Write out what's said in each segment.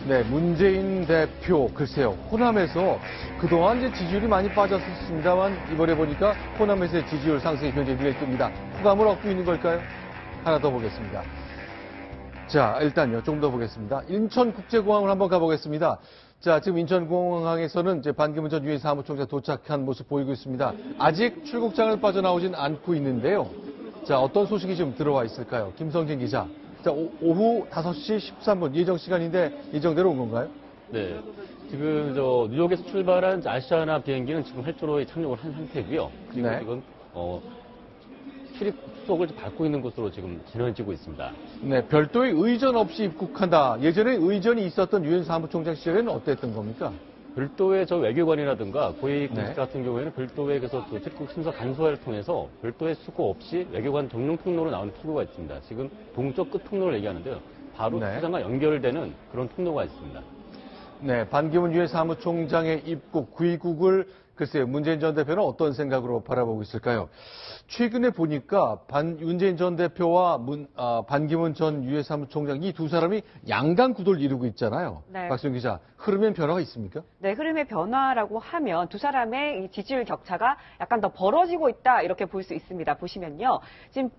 네, 문재인 대표, 글쎄요, 호남에서 그동안 이제 지지율이 많이 빠졌었습니다만, 이번에 보니까 호남에서의 지지율 상승이 굉장히 눈에 띕니다. 호감을 얻고 있는 걸까요? 하나 더 보겠습니다. 자, 일단요, 좀 더 보겠습니다. 인천국제공항을 한번 가보겠습니다. 자, 지금 인천공항에서는 이제 반기문 전 유엔 사무총장 도착한 모습 보이고 있습니다. 아직 출국장을 빠져나오진 않고 있는데요. 자, 어떤 소식이 좀 들어와 있을까요? 김성진 기자. 자, 오후 5시 13분 예정 시간인데 예정대로 온 건가요? 네. 지금 뉴욕에서 출발한 아시아나 비행기는 지금 활주로에 착륙을 한 상태고요. 그리고 네. 지금 출입 속을 밟고 있는 곳으로 지금 진행지고 있습니다. 네, 별도의 의전 없이 입국한다. 예전에 의전이 있었던 유엔 사무총장 시절에는 어땠던 겁니까? 별도의 외교관이라든가 고위 공직 네. 같은 경우에는 별도의 출국 순서 간소화를 통해서 별도의 수고 없이 외교관 전용 통로로 나오는 통로가 있습니다. 지금 동쪽 끝 통로를 얘기하는데요. 바로 네. 수장과 연결되는 그런 통로가 있습니다. 네, 반기문 유엔 사무총장의 입국, 귀국을 글쎄요, 문재인 전 대표는 어떤 생각으로 바라보고 있을까요? 최근에 보니까 문재인 전 대표와 반기문 전 유엔 사무총장 이 두 사람이 양강 구도를 이루고 있잖아요. 네. 박수영 기자, 흐름엔 변화가 있습니까? 네, 흐름의 변화라고 하면 두 사람의 이 지지율 격차가 약간 더 벌어지고 있다 이렇게 볼 수 있습니다. 보시면요. 지금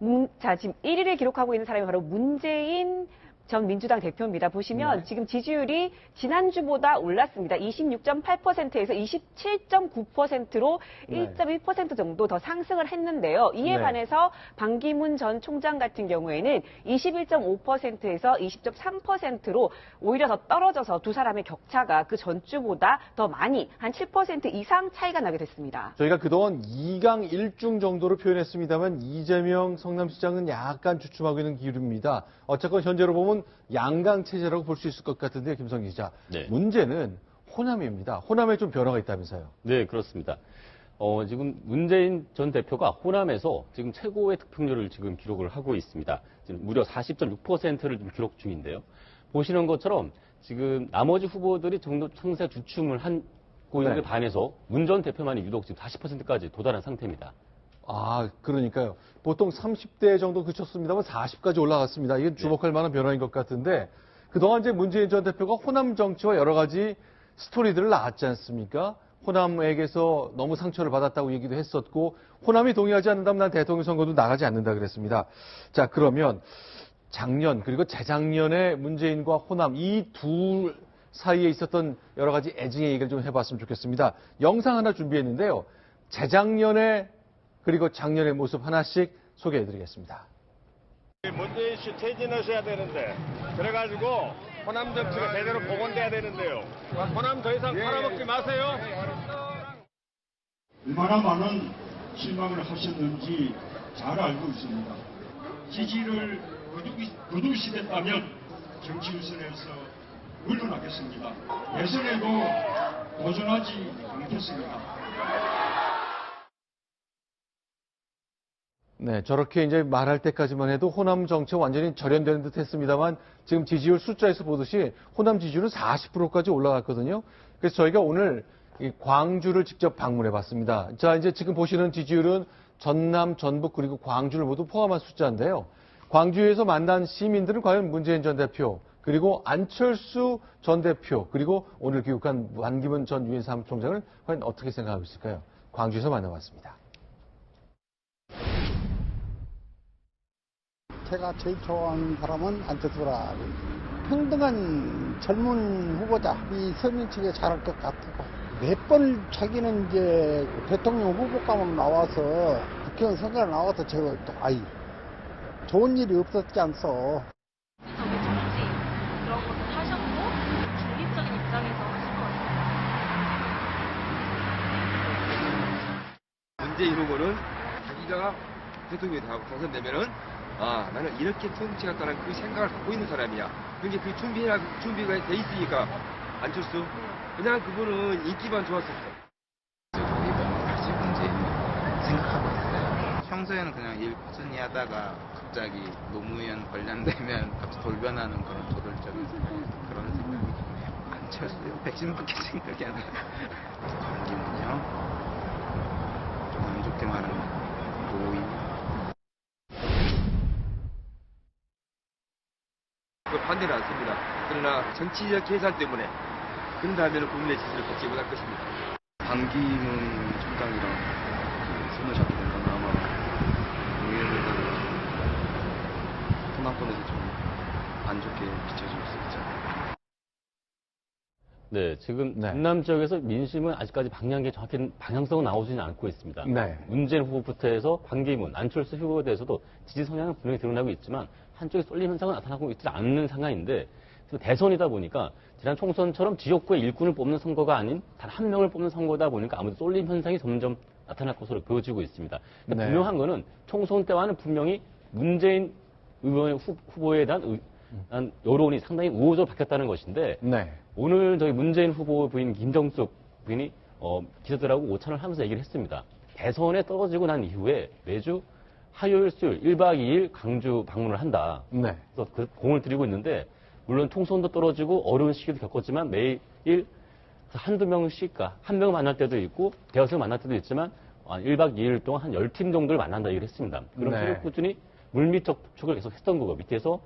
1위를 기록하고 있는 사람이 바로 문재인 전 민주당 대표입니다. 보시면 네. 지금 지지율이 지난주보다 올랐습니다. 26.8%에서 27.9%로 네. 1.1% 정도 더 상승을 했는데요. 이에 네. 반해서 반기문 전 총장 같은 경우에는 21.5%에서 20.3%로 오히려 더 떨어져서 두 사람의 격차가 그 전주보다 더 많이 한 7% 이상 차이가 나게 됐습니다. 저희가 그동안 2강 1중 정도로 표현했습니다만 이재명 성남시장은 약간 주춤하고 있는 기류입니다. 어쨌건 현재로 보면 양강 체제라고 볼 수 있을 것 같은데요, 김성 기자. 네. 문제는 호남입니다. 호남에 좀 변화가 있다면서요. 네, 그렇습니다. 지금 문재인 전 대표가 호남에서 지금 최고의 득표율을 지금 기록을 하고 있습니다. 지금 무려 40.6%를 좀 기록 중인데요. 보시는 것처럼 지금 나머지 후보들이 상세 주춤을 하고 있는 데 네. 반해서 문 전 대표만이 유독 지금 40%까지 도달한 상태입니다. 아, 그러니까요. 보통 30대 정도 그쳤습니다만 40까지 올라갔습니다. 이게 주목할 만한 변화인 것 같은데 그동안 이제 문재인 전 대표가 호남 정치와 여러 가지 스토리들을 낳았지 않습니까? 호남에게서 너무 상처를 받았다고 얘기도 했었고 호남이 동의하지 않는다면 난 대통령 선거도 나가지 않는다 그랬습니다. 자, 그러면 작년 그리고 재작년에 문재인과 호남 이 둘 사이에 있었던 여러 가지 애증의 얘기를 좀 해봤으면 좋겠습니다. 영상 하나 준비했는데요. 재작년에 그리고 작년의 모습 하나씩 소개해드리겠습니다. 문재인 씨 퇴진하셔야 되는데 그래가지고 호남 정치가 제대로 복원돼야 되는데요. 호남 더 이상 팔아먹지 마세요. 얼마나 많은 실망을 하셨는지 잘 알고 있습니다. 지지를 거두시겠다면 정치 유선에서 물러나겠습니다. 예선에도 도전하지 않겠습니다. 네, 저렇게 이제 말할 때까지만 해도 호남 정치가 완전히 절연되는 듯 했습니다만 지금 지지율 숫자에서 보듯이 호남 지지율은 40%까지 올라갔거든요. 그래서 저희가 오늘 이 광주를 직접 방문해 봤습니다. 자, 이제 지금 보시는 지지율은 전남, 전북 그리고 광주를 모두 포함한 숫자인데요. 광주에서 만난 시민들은 과연 문재인 전 대표 그리고 안철수 전 대표 그리고 오늘 귀국한 반기문 전 유엔 사무총장을 과연 어떻게 생각하고 있을까요? 광주에서 만나봤습니다. 제가 제일 좋아하는 사람은 안철수라. 평등한 젊은 후보자, 이 서민 측에 잘할 것 같고 몇 번 자기는 이제 대통령 후보감으로 나와서 국회의원 선거에 나와서 제가 또 좋은 일이 없었지 않소. 정치 그런 것도 하셨고 중립적인 입장에서 하신 것 같아요. 문재인 후보는 자기가 대통령이 당선되면은 나는 이렇게 정치하겠다는 그 생각을 갖고 있는 사람이야. 근데 그 준비가 돼 있으니까 안철수 그냥 그분은 인기만 좋았었어. 사실 문제는 생각하고 있어요. 평소에는 그냥 일 꾸준히 하다가 갑자기 노무현 관련되면 갑자기 돌변하는 그런 저돌적인 그런 생각이 드네요. 안철수요? 백신밖에 생각이 안 나요. 관계는요? 좀 안 좋게 말하면 노인. 반대는 않습니다. 그러나 정치적 계산 때문에 그런다면 국민의 지지를 받지 못할 것입니다. 반기문 총장이랑 손을 잡게 된다면 아마 의원들은 호남권에서 좀 안 좋게 비춰질 수 있죠. 네, 지금 네. 전남 지역에서 민심은 아직까지 정확한 방향성은 나오지는 않고 있습니다. 네. 문재인 후보부터 해서 반기문, 안철수 후보에 대해서도 지지 성향은 분명히 드러나고 있지만 한쪽에 쏠림 현상은 나타나고 있지 않는 상황인데 대선이다 보니까 지난 총선처럼 지역구의 일꾼을 뽑는 선거가 아닌 단 한 명을 뽑는 선거다 보니까 아무래도 쏠림 현상이 점점 나타날 것으로 보여지고 있습니다. 그러니까 네. 분명한 거는 총선 때와는 분명히 문재인 의원 후보에 대한 여론이 상당히 우호적으로 바뀌었다는 것인데 네. 오늘 저희 문재인 후보 부인 김정숙 부인이 기자들하고 오찬을 하면서 얘기를 했습니다. 대선에 떨어지고 난 이후에 매주 화요일, 수요일 1박 2일 강주 방문을 한다. 네. 그래서 그 공을 들이고 있는데 물론 총선도 떨어지고 어려운 시기도 겪었지만 매일 한두 명씩, 한 명 만날 때도 있고 대여섯 만날 때도 있지만 1박 2일 동안 한 10팀 정도를 만난다 얘기를 했습니다. 그런 네. 식으로 꾸준히 물밑 접촉을 계속 했던 거고 밑에서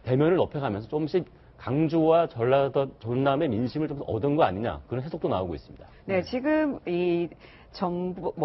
대면을 높여가면서 조금씩 강주와 전남의 민심을 좀 얻은 거 아니냐 그런 해석도 나오고 있습니다. 네, 지금 이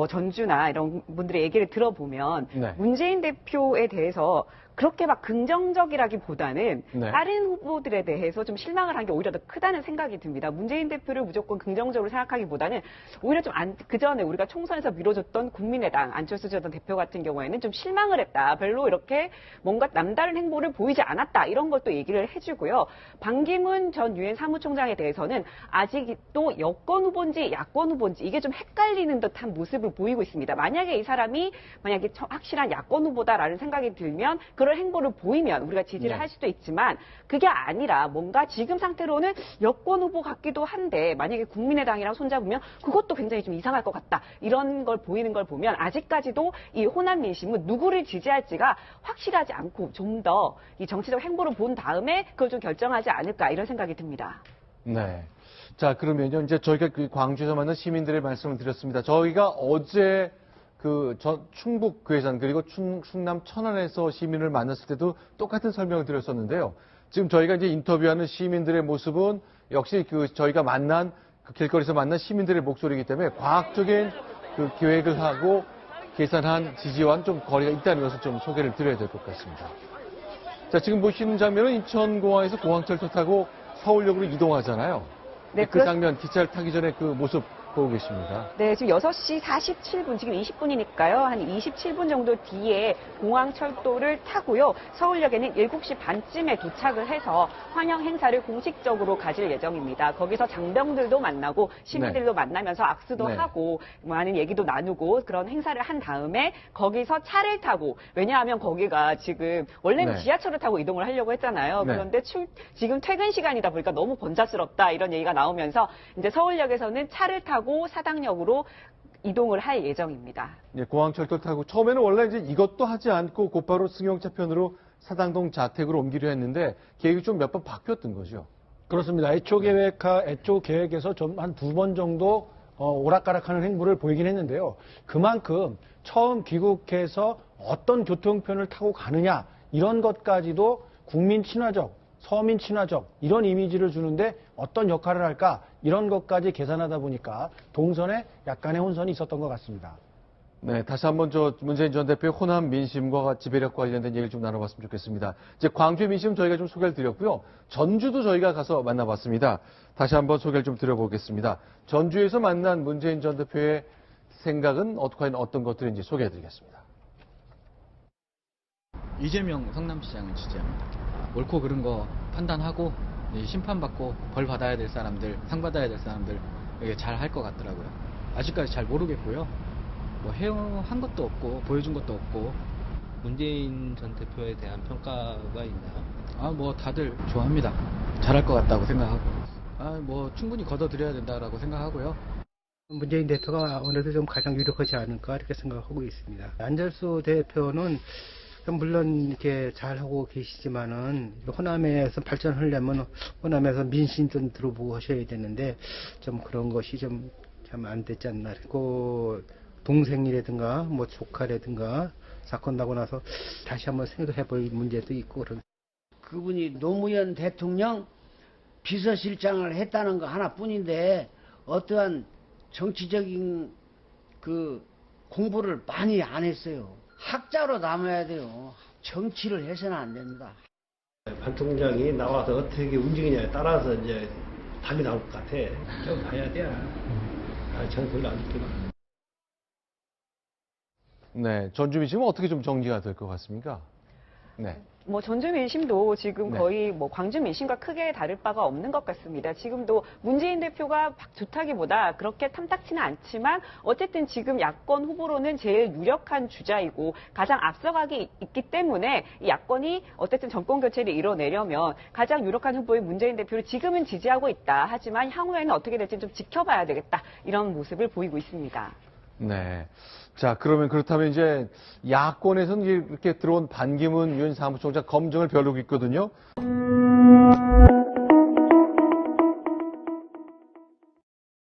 전주나 이런 분들의 얘기를 들어보면 네. 문재인 대표에 대해서 그렇게 막 긍정적이라기보다는 네. 다른 후보들에 대해서 좀 실망을 한 게 오히려 더 크다는 생각이 듭니다. 문재인 대표를 무조건 긍정적으로 생각하기보다는 오히려 좀 그 전에 우리가 총선에서 미뤄줬던 국민의당 안철수 전 대표 같은 경우에는 좀 실망을 했다. 별로 이렇게 뭔가 남다른 행보를 보이지 않았다. 이런 것도 얘기를 해주고요. 반기문 전 유엔 사무총장에 대해서는 아직도 여권 후보인지 야권 후보인지 이게 좀 헷갈리는 듯한 모습을 보이고 있습니다. 만약에 이 사람이 확실한 야권 후보다라는 생각이 들면 그런 행보를 보이면 우리가 지지를 네. 할 수도 있지만 그게 아니라 뭔가 지금 상태로는 여권 후보 같기도 한데 만약에 국민의당이랑 손잡으면 그것도 굉장히 좀 이상할 것 같다. 이런 걸 보이는 걸 보면 아직까지도 이 호남 민심은 누구를 지지할지가 확실하지 않고 좀 더 이 정치적 행보를 본 다음에 그걸 좀 결정하지 않을까 이런 생각이 듭니다. 네. 자, 그러면요. 이제 저희가 그 광주에서 만난 시민들의 말씀을 드렸습니다. 저희가 어제 충북 괴산 그리고 충남 천안에서 시민을 만났을 때도 똑같은 설명을 드렸었는데요. 지금 저희가 이제 인터뷰하는 시민들의 모습은 역시 저희가 만난 길거리에서 만난 시민들의 목소리이기 때문에 과학적인 계획을 하고 계산한 지지와는 좀 거리가 있다는 것을 좀 소개를 드려야 될 것 같습니다. 자, 지금 보시는 장면은 인천공항에서 공항철도 타고 서울역으로 이동하잖아요. 네, 그 장면, 기차를 타기 전에 그 모습 보고 계십니다. 네, 지금 6시 47분, 지금 20분이니까요. 한 27분 정도 뒤에 공항철도를 타고요. 서울역에는 7시 반쯤에 도착을 해서 환영 행사를 공식적으로 가질 예정입니다. 거기서 장병들도 만나고 시민들도 만나면서 악수도 네. 하고 많은 얘기도 나누고 그런 행사를 한 다음에 거기서 차를 타고 왜냐하면 거기가 지금 원래는 네. 지하철을 타고 이동을 하려고 했잖아요. 네. 그런데 지금 퇴근 시간이다 보니까 너무 번잡스럽다 이런 얘기가 나오면서 이제 서울역에서는 차를 타고 사당역으로 이동을 할 예정입니다. 예, 공항철도 타고 처음에는 원래 이제 이것도 하지 않고 곧바로 승용차편으로 사당동 자택으로 옮기려 했는데 계획이 좀 몇 번 바뀌었던 거죠. 그렇습니다. 애초 계획에서 좀 한 2번 정도 오락가락하는 행보를 보이긴 했는데요. 그만큼 처음 귀국해서 어떤 교통편을 타고 가느냐 이런 것까지도 국민 친화적, 서민 친화적 이런 이미지를 주는데 어떤 역할을 할까 이런 것까지 계산하다 보니까 동선에 약간의 혼선이 있었던 것 같습니다. 네, 다시 한번 문재인 전 대표의 호남 민심과 지배력 관련된 얘기를 좀 나눠봤으면 좋겠습니다. 이제 광주의 민심 저희가 좀 소개를 드렸고요. 전주도 저희가 가서 만나봤습니다. 다시 한번 소개를 좀 드려보겠습니다. 전주에서 만난 문재인 전 대표의 생각은 과연 어떤 것들인지 소개해드리겠습니다. 이재명 성남시장을 지지합니다. 옳고 그른 거 판단하고 심판받고 벌 받아야 될 사람들, 상 받아야 될 사람들 잘 할 것 같더라고요. 아직까지 잘 모르겠고요. 뭐 해한 것도 없고 보여준 것도 없고. 문재인 전 대표에 대한 평가가 있나요? 뭐 다들 좋아합니다. 잘할 것 같다고 생각하고. 뭐 충분히 걷어들여야 된다라고 생각하고요. 문재인 대표가 아무래도 좀 가장 유력하지 않을까 이렇게 생각하고 있습니다. 안철수 대표는 물론 이렇게 잘하고 계시지만은 호남에서 발전하려면 호남에서 민심 좀 들어보고 하셔야 되는데 좀 그런 것이 좀 안 됐지 않나. 그리고 동생이라든가 뭐 조카라든가 사건 나고 나서 다시 한번 생각해 볼 문제도 있고 그런. 그분이 노무현 대통령 비서실장을 했다는 거 하나뿐인데 어떠한 정치적인 그 공부를 많이 안 했어요. 학자로 남아야 돼요. 정치를 해서는 안 됩니다. 반 총장이 나와서 어떻게 움직이냐에 따라서 이제 답이 나올 것 같아. 좀 봐야 돼. 저는 별로 안 좋지만. 네, 전주 민심은 어떻게 좀 정리가 될 것 같습니까? 네. 뭐 전주 민심도 지금 네. 거의 뭐 광주 민심과 크게 다를 바가 없는 것 같습니다. 지금도 문재인 대표가 좋다기보다 그렇게 탐탁치는 않지만 어쨌든 지금 야권 후보로는 제일 유력한 주자이고 가장 앞서가기 있기 때문에 이 야권이 어쨌든 정권 교체를 이뤄내려면 가장 유력한 후보인 문재인 대표를 지금은 지지하고 있다. 하지만 향후에는 어떻게 될지 좀 지켜봐야 되겠다. 이런 모습을 보이고 있습니다. 네. 자, 그렇다면 이제 야권에서는 이렇게 들어온 반기문 유엔 사무총장 검증을 벼르고 있거든요.